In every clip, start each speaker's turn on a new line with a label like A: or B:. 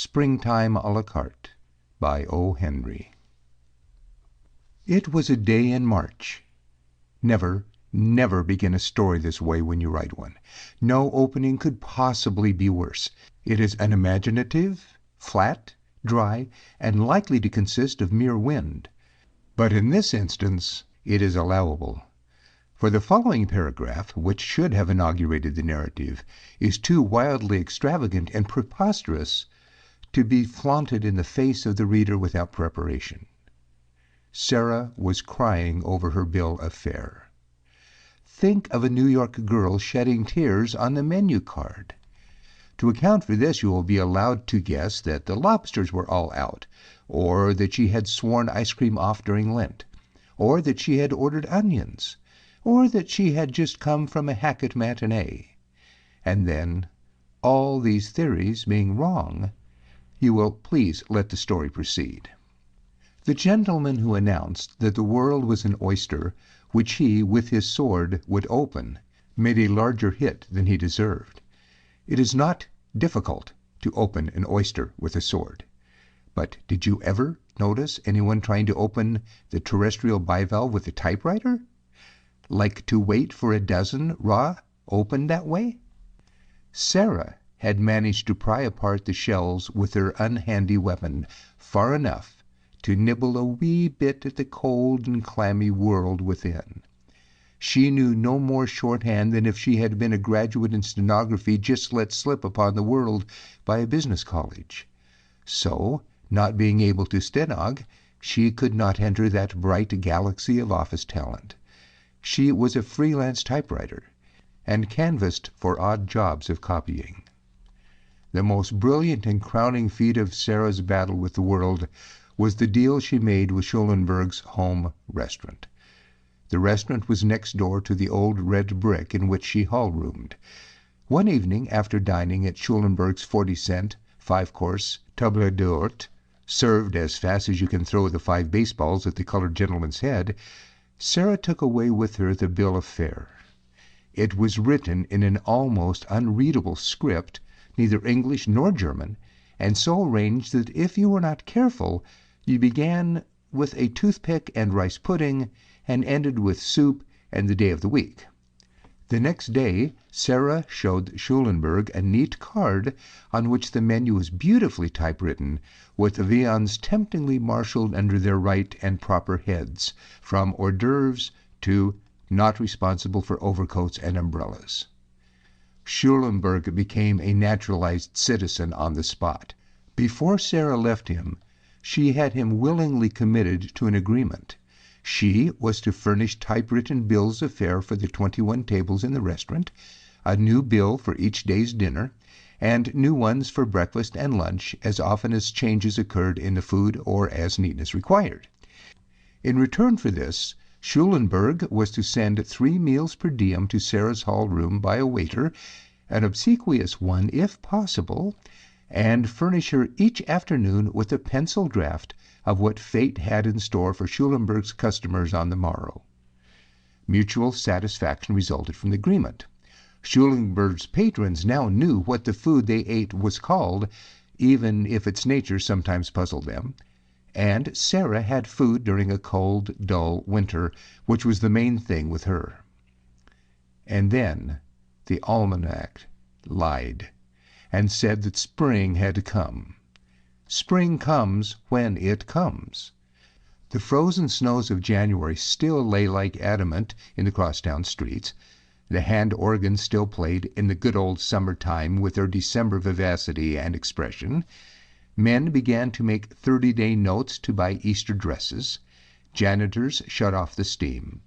A: Springtime a la carte by O. Henry. It was a day in March. Never begin a story this way when you write one. No opening could possibly be worse. It is unimaginative, flat, dry, and likely to consist of mere wind. But in this instance it is allowable. For the following paragraph, which should have inaugurated the narrative, is too wildly extravagant and preposterous to be flaunted in the face of the reader without preparation. Sarah was crying over her bill of fare. Think of a New York girl shedding tears on the menu card. To account for this, you will be allowed to guess that the lobsters were all out, or that she had sworn ice cream off during Lent, or that she had ordered onions, or that she had just come from a Hackett matinee. And then, all these theories being wrong, you will please let the story proceed. The gentleman who announced that the world was an oyster which he with his sword would open made a larger hit than he deserved. It is not difficult to open an oyster with a sword. But did you ever notice anyone trying to open the terrestrial bivalve with a typewriter? Like to wait for a dozen raw opened that way? Sarah had managed to pry apart the shells with her unhandy weapon far enough to nibble a wee bit at the cold and clammy world within. She knew no more shorthand than if she had been a graduate in stenography just let slip upon the world by a business college. So, not being able to stenog, she could not enter that bright galaxy of office talent. She was a freelance typewriter, and canvassed for odd jobs of copying. The most brilliant and crowning feat of Sarah's battle with the world was the deal she made with Schulenburg's home restaurant. The restaurant was next door to the old red brick in which she hall-roomed. One evening, after dining at Schulenburg's 40-cent, 5-course table d'hôte, served as fast as you can throw the 5 baseballs at the colored gentleman's head, Sarah took away with her the bill of fare. It was written in an almost unreadable script, neither English nor German, and so arranged that if you were not careful, you began with a toothpick and rice pudding, and ended with soup and the day of the week. The next day Sarah showed Schulenburg a neat card on which the menu was beautifully typewritten, with the viands temptingly marshaled under their right and proper heads, from hors d'oeuvres to not responsible for overcoats and umbrellas. Schulenburg became a naturalized citizen on the spot. Before Sarah left him, she had him willingly committed to an agreement. She was to furnish typewritten bills of fare for the 21 tables in the restaurant, a new bill for each day's dinner, and new ones for breakfast and lunch as often as changes occurred in the food or as neatness required. In return for this, Schulenburg was to send 3 meals per diem to Sarah's hall room by a waiter, an obsequious one if possible, and furnish her each afternoon with a pencil draft of what fate had in store for Schulenburg's customers on the morrow. Mutual satisfaction resulted from the agreement. Schulenburg's patrons now knew what the food they ate was called, even if its nature sometimes puzzled them, and Sarah had food during a cold, dull winter, which was the main thing with her. And then the almanac lied, and said that spring had come. Spring comes when it comes. The frozen snows of January still lay like adamant in the crosstown streets. The hand organs still played in the good old summer time with their December vivacity and expression. Men began to make 30-day notes to buy Easter dresses. Janitors shut off the steam.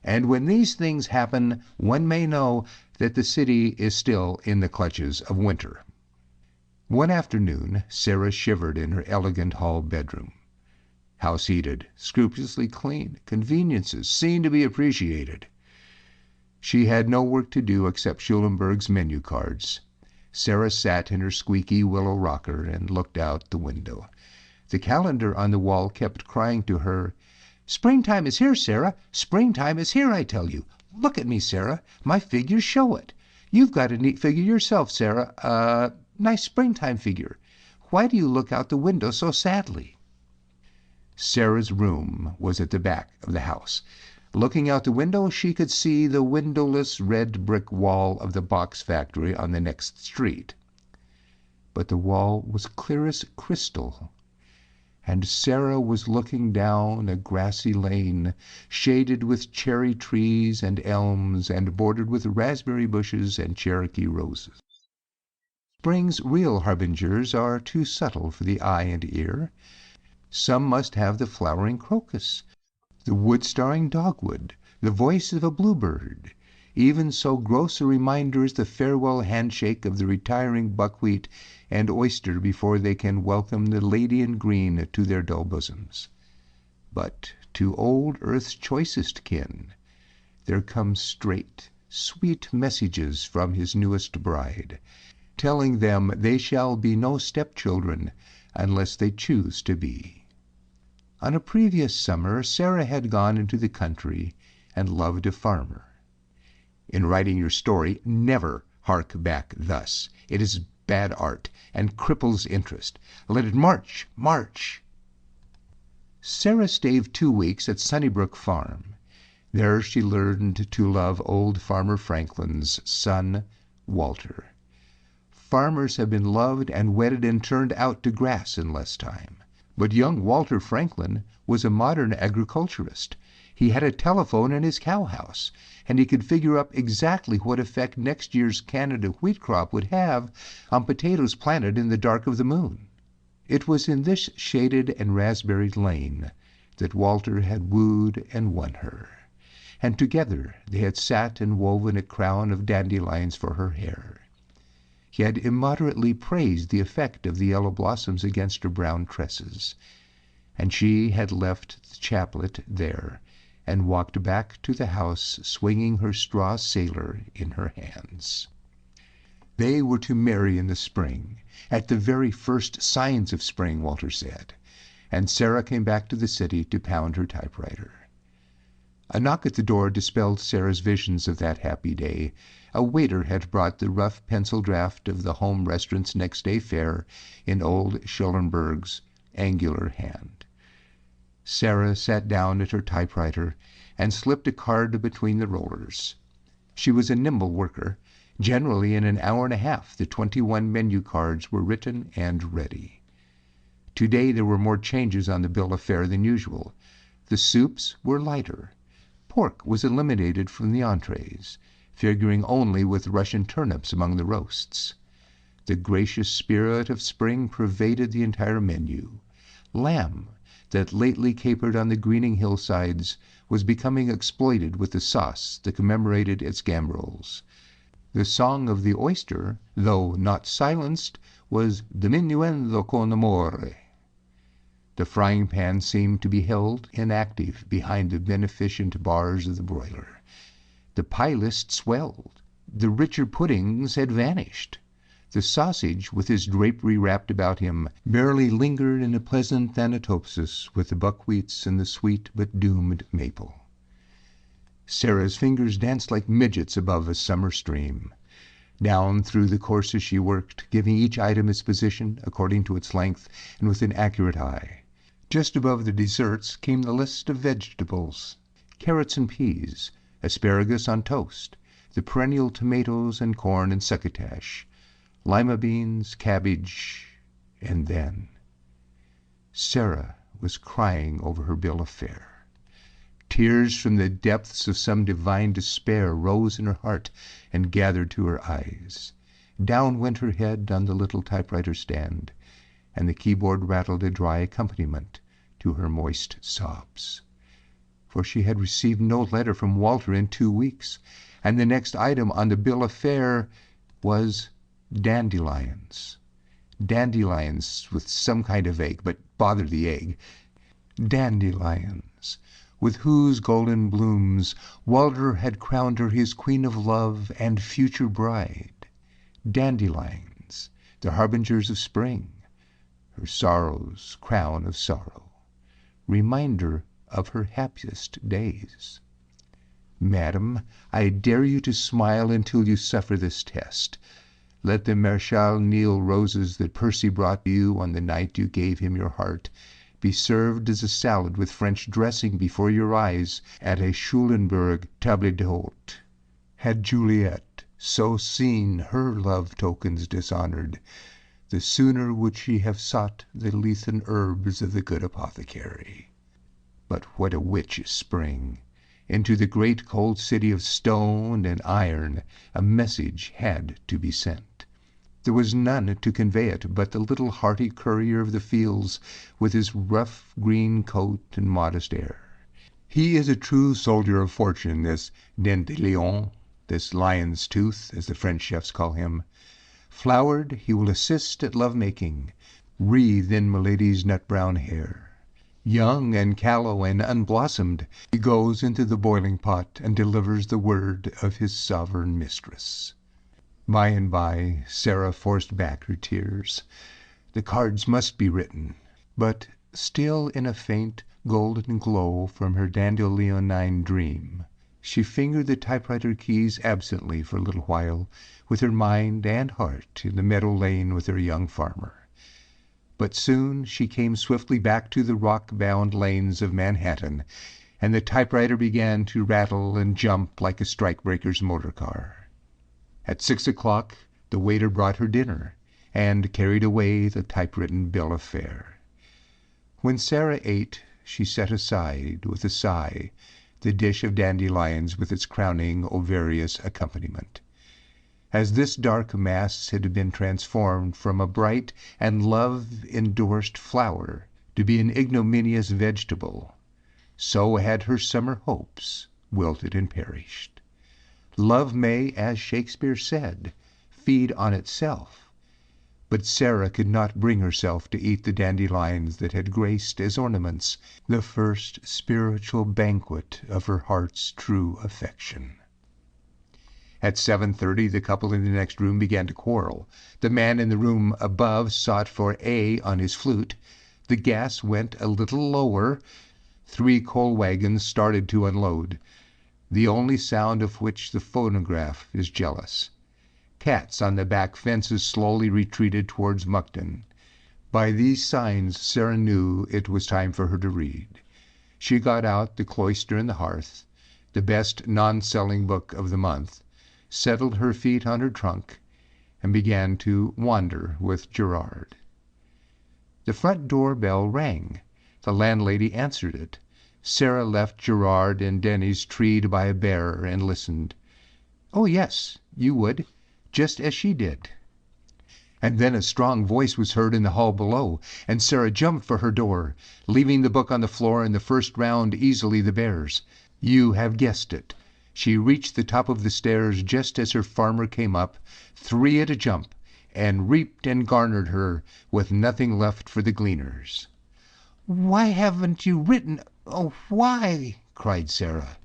A: And when these things happen, one may know that the city is still in the clutches of winter. One afternoon Sarah shivered in her elegant hall bedroom. House heated, scrupulously clean, conveniences seen to be appreciated. She had no work to do except Schulenburg's menu cards. Sarah sat in her squeaky willow rocker and looked out the window. The calendar on the wall kept crying to her, "Springtime is here, Sarah. Springtime is here, I tell you. Look at me, Sarah. My figures show it. You've got a neat figure yourself, Sarah. Nice springtime figure. Why do you look out the window so sadly?" Sarah's room was at the back of the house. Looking out the window, she could see the windowless red brick wall of the box factory on the next street. But the wall was clear as crystal, and Sarah was looking down a grassy lane shaded with cherry trees and elms and bordered with raspberry bushes and Cherokee roses. Spring's real harbingers are too subtle for the eye and ear. Some must have the flowering crocus, the wood-starring dogwood, the voice of a bluebird. Even so gross a reminder as the farewell handshake of the retiring buckwheat and oyster before they can welcome the lady in green to their dull bosoms. But to old earth's choicest kin there come straight, sweet messages from his newest bride, telling them they shall be no stepchildren unless they choose to be. On a previous summer Sarah had gone into the country and loved a farmer. In writing your story, never hark back thus. It is bad art and cripples interest. Let it march, march. Sarah stayed 2 weeks at Sunnybrook Farm. There she learned to love old Farmer Franklin's son, Walter. Farmers have been loved and wedded and turned out to grass in less time. But young Walter Franklin was a modern agriculturist. He had a telephone in his cowhouse, and he could figure up exactly what effect next year's Canada wheat crop would have on potatoes planted in the dark of the moon. It was in this shaded and raspberried lane that Walter had wooed and won her, and together they had sat and woven a crown of dandelions for her hair. He had immoderately praised the effect of the yellow blossoms against her brown tresses, and she had left the chaplet there and walked back to the house swinging her straw sailor in her hands. They were to marry in the spring, at the very first signs of spring, Walter said, and Sarah came back to the city to pound her typewriter. A knock at the door dispelled Sarah's visions of that happy day. A waiter had brought the rough pencil draft of the home restaurant's next day fare in old Schellenberg's angular hand. Sarah sat down at her typewriter and slipped a card between the rollers. She was a nimble worker. Generally in an hour and a half the 21 menu cards were written and ready. Today there were more changes on the bill of fare than usual. The soups were lighter. Pork was eliminated from the entrees, figuring only with Russian turnips among the roasts. The gracious spirit of spring pervaded the entire menu. Lamb, that lately capered on the greening hillsides, was becoming exploited with the sauce that commemorated its gambrels. The song of the oyster, though not silenced, was diminuendo con amore. The frying pan seemed to be held inactive behind the beneficent bars of the broiler. The pie list swelled. The richer puddings had vanished. The sausage, with his drapery wrapped about him, barely lingered in a pleasant thanatopsis with the buckwheats and the sweet but doomed maple. Sarah's fingers danced like midgets above a summer stream. Down through the courses she worked, giving each item its position according to its length and with an accurate eye. Just above the desserts came the list of vegetables: carrots and peas, asparagus on toast, the perennial tomatoes and corn and succotash, lima beans, cabbage, and then Sarah was crying over her bill of fare. Tears from the depths of some divine despair rose in her heart and gathered to her eyes. Down went her head on the little typewriter stand, and the keyboard rattled a dry accompaniment to her moist sobs. For she had received no letter from Walter in 2 weeks, and the next item on the bill of fare was dandelions. Dandelions with some kind of egg, but bother the egg. Dandelions, with whose golden blooms Walter had crowned her his queen of love and future bride. Dandelions, the harbingers of spring, her sorrow's crown of sorrow, reminder of her happiest days. Madam, I dare you to smile until you suffer this test. Let the Marechal Niel roses that Percy brought you on the night you gave him your heart be served as a salad with French dressing before your eyes at a Schulenburg table d'hôte. Had Juliet so seen her love tokens dishonored, the sooner would she have sought the Lethean herbs of the good apothecary. But what a witch's spring! Into the great cold city of stone and iron a message had to be sent. There was none to convey it but the little hearty courier of the fields with his rough green coat and modest air. He is a true soldier of fortune, this dent de lion, this lion's tooth, as the French chefs call him. Flowered, he will assist at love-making, wreathed in milady's nut-brown hair. Young and callow and unblossomed, he goes into the boiling pot and delivers the word of his sovereign mistress. By and by Sarah forced back her tears. The cards must be written. But still in a faint golden glow from her dandelionnine dream, she fingered the typewriter keys absently for a little while, with her mind and heart in the meadow lane with her young farmer. But soon she came swiftly back to the rock-bound lanes of Manhattan, and the typewriter began to rattle and jump like a strikebreaker's motor car. At 6 o'clock the waiter brought her dinner, and carried away the typewritten bill of fare. When Sarah ate, she set aside, with a sigh, the dish of dandelions with its crowning ovarious accompaniment. As this dark mass had been transformed from a bright and love-endorsed flower to be an ignominious vegetable, so had her summer hopes wilted and perished. Love may, as Shakespeare said, feed on itself, but Sarah could not bring herself to eat the dandelions that had graced as ornaments the first spiritual banquet of her heart's true affection. At 7:30 the couple in the next room began to quarrel. The man in the room above sought for A on his flute. The gas went a little lower. 3 coal wagons started to unload, the only sound of which the phonograph is jealous. Cats on the back fences slowly retreated towards Mukden. By these signs Sarah knew it was time for her to read. She got out The Cloister and the Hearth, the best non-selling book of the month, settled her feet on her trunk, and began to wander with Gerard. The front door bell rang. The landlady answered it. Sarah left Gerard and Denny's treed by a bear and listened. Oh yes, you would, just as she did. And then a strong voice was heard in the hall below, and Sarah jumped for her door, leaving the book on the floor in the first round easily the bear's. You have guessed it. She reached the top of the stairs just as her farmer came up, 3 at a jump, and reaped and garnered her with nothing left for the gleaners. "Why haven't you written? Oh, why?" cried Sarah.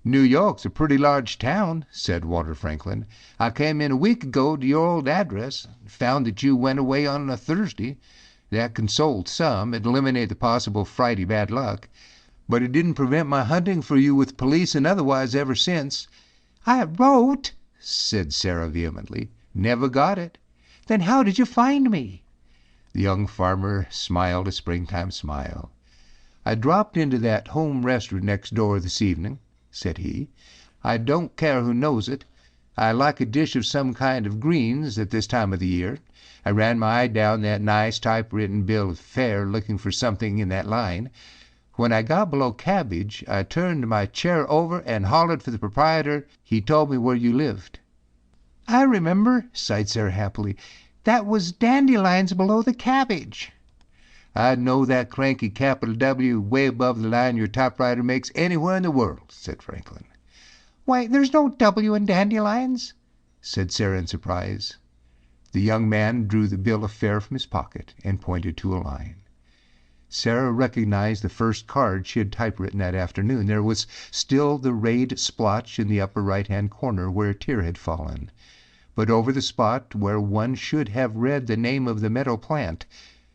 A: "New York's a pretty large town," said Walter Franklin. "I came in a week ago to your old address, found that you went away on a Thursday. That consoled some. It eliminated the possible Friday bad luck. But it didn't prevent my hunting for you with police and otherwise ever since." "I wrote," said Sarah vehemently. "Never got it." "Then how did you find me?" The young farmer smiled a springtime smile. "I dropped into that home restaurant next door this evening," said he. "I don't care who knows it. I like a dish of some kind of greens at this time of the year. I ran my eye down that nice typewritten bill of fare looking for something in that line. When I got below cabbage, I turned my chair over and hollered for the proprietor. He told me where you lived." "I remember," sighed Sarah happily. "That was dandelions below the cabbage." "I'd know that cranky capital W way above the line your typewriter makes anywhere in the world," said Franklin. "Why, there's no W in dandelions," said Sarah in surprise. The young man drew the bill of fare from his pocket and pointed to a line. Sarah recognized the first card she had typewritten that afternoon. There was still the rayed splotch in the upper right-hand corner where a tear had fallen. But over the spot where one should have read the name of the meadow plant,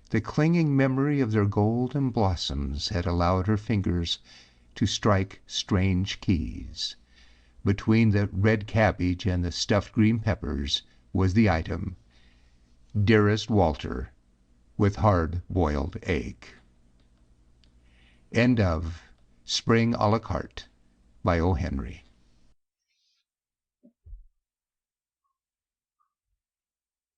A: the clinging memory of their golden blossoms had allowed her fingers to strike strange keys. Between the red cabbage and the stuffed green peppers was the item, Dearest Walter, with hard-boiled egg. End of Spring a la carte by O. Henry.